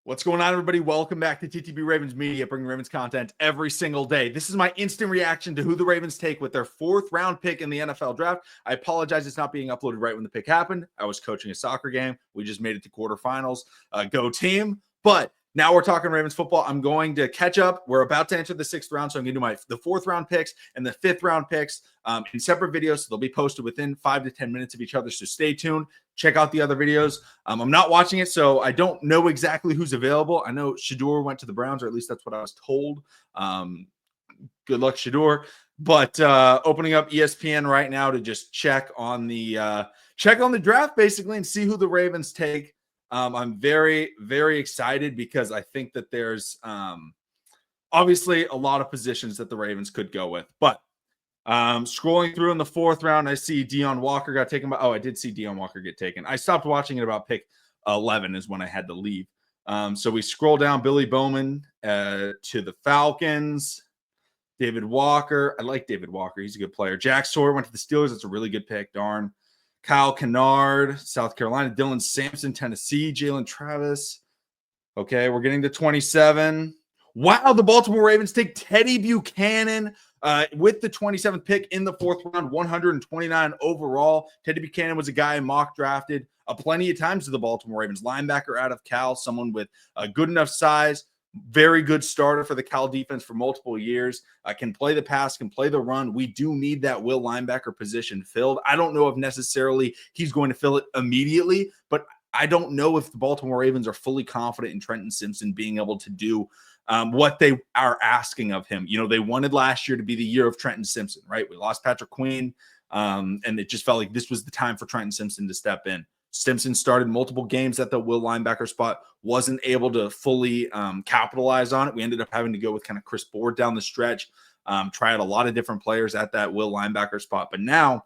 What's going on, everybody? Welcome back to TTB Ravens Media, bringing Ravens content every single day. This is my instant reaction to who the Ravens take with their fourth round pick in the NFL draft. I apologize it's not being uploaded right when the pick happened. I was coaching a soccer game. We just made it to quarterfinals. Go team. But now we're talking Ravens football. I'm going to catch up. We're about to enter the sixth round, so I'm going to do the fourth round picks and the fifth round picks in separate videos. So they'll be posted within 5 to 10 minutes of each other. So stay tuned. Check out the other videos. I'm not watching it, so I don't know exactly who's available. I know Shador went to the Browns, or at least that's what I was told. Good luck, Shador. But opening up ESPN right now to just check on the draft, basically, and see who the Ravens take. I'm very, very excited because I think that there's obviously a lot of positions that the Ravens could go with. But scrolling through in the fourth round, I see Deion Walker got taken by. Oh, I did see Deion Walker get taken. I stopped watching it about pick 11 is when I had to leave. So we scroll down. Billy Bowman to the Falcons. David Walker. I like David Walker. He's a good player. Jack Sawyer went to the Steelers. That's a really good pick. Darn. Kyle Kennard, South Carolina. Dylan Sampson, Tennessee. Jalen Travis. Okay, we're getting to 27. Wow, the Baltimore Ravens take Teddye Buchanan with the 27th pick in the fourth round, 129 overall. Teddye Buchanan was a guy mock drafted plenty of times to the Baltimore Ravens. Linebacker out of Cal, someone with a good enough size, very good starter for the Cal defense for multiple years. Can play the pass, can play the run. We do need that will linebacker position filled. I don't know if necessarily he's going to fill it immediately, but I don't know if the Baltimore Ravens are fully confident in Trenton Simpson being able to do what they are asking of him. You know, they wanted last year to be the year of Trenton Simpson, right? We lost Patrick Queen, and it just felt like this was the time for Trenton Simpson to step in. Simpson started multiple games at the will linebacker spot, wasn't able to fully capitalize on it. We ended up having to go with kind of Chris Board down the stretch, try out a lot of different players at that will linebacker spot. But now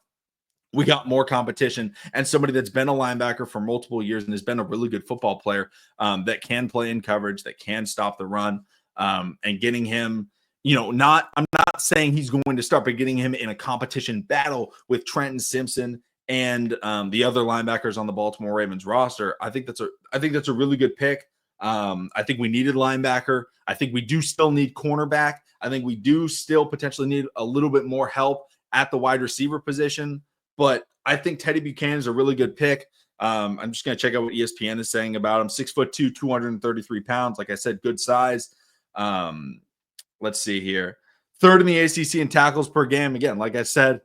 we got more competition and somebody that's been a linebacker for multiple years and has been a really good football player that can play in coverage, that can stop the run, and getting him, you know, I'm not saying he's going to start, but getting him in a competition battle with Trenton Simpson and the other linebackers on the Baltimore Ravens roster. I think that's a really good pick. I think we needed linebacker. I think we do still need cornerback. I think we do still potentially need a little bit more help at the wide receiver position. But I think Teddye Buchanan is a really good pick. I'm just going to check out what ESPN is saying about him. 6'2", 233 pounds. Like I said, good size. Let's see here. Third in the ACC in tackles per game. Again, like I said,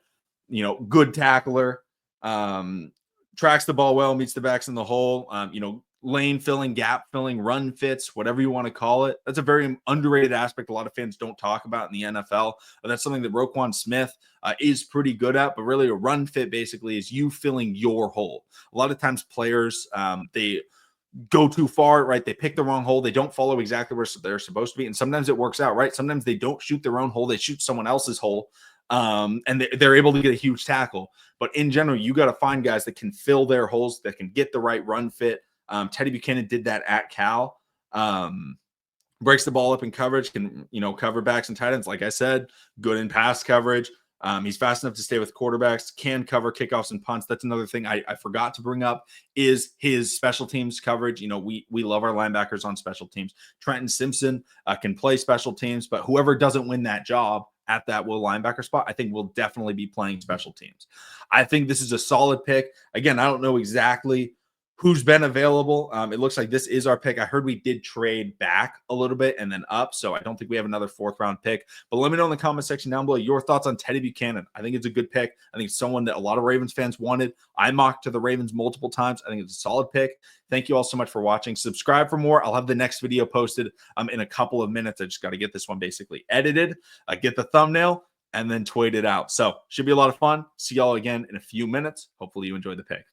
you know, good tackler. Tracks the ball well, meets the backs in the hole. You know, lane filling, gap filling, run fits, whatever you want to call it. That's a very underrated aspect a lot of fans don't talk about in the NFL. But that's something that Roquan Smith is pretty good at. But really, a run fit basically is you filling your hole. A lot of times players, they go too far, right? They pick the wrong hole. They don't follow exactly where they're supposed to be. And sometimes it works out, right? Sometimes they don't shoot their own hole. They shoot someone else's hole. And they're able to get a huge tackle. But in general, you got to find guys that can fill their holes, that can get the right run fit. Teddye Buchanan did that at Cal. Breaks the ball up in coverage, can, you know, cover backs and tight ends. Like I said, good in pass coverage. He's fast enough to stay with quarterbacks, can cover kickoffs and punts. That's another thing I forgot to bring up is his special teams coverage. You know, we love our linebackers on special teams. Trenton Simpson can play special teams, but whoever doesn't win that job at that will linebacker spot, I think will definitely be playing special teams. I think this is a solid pick. Again, I don't know exactly who's been available. It looks like this is our pick. I heard we did trade back a little bit and then up, so I don't think we have another fourth round pick. But let me know in the comment section down below your thoughts on Teddye Buchanan. I think it's a good pick. I think it's someone that a lot of Ravens fans wanted. I mocked to the Ravens multiple times. I think it's a solid pick. Thank you all so much for watching. Subscribe for more. I'll have the next video posted in a couple of minutes. I just got to get this one basically edited, get the thumbnail, and then tweet it out. So should be a lot of fun. See y'all again in a few minutes. Hopefully you enjoyed the pick.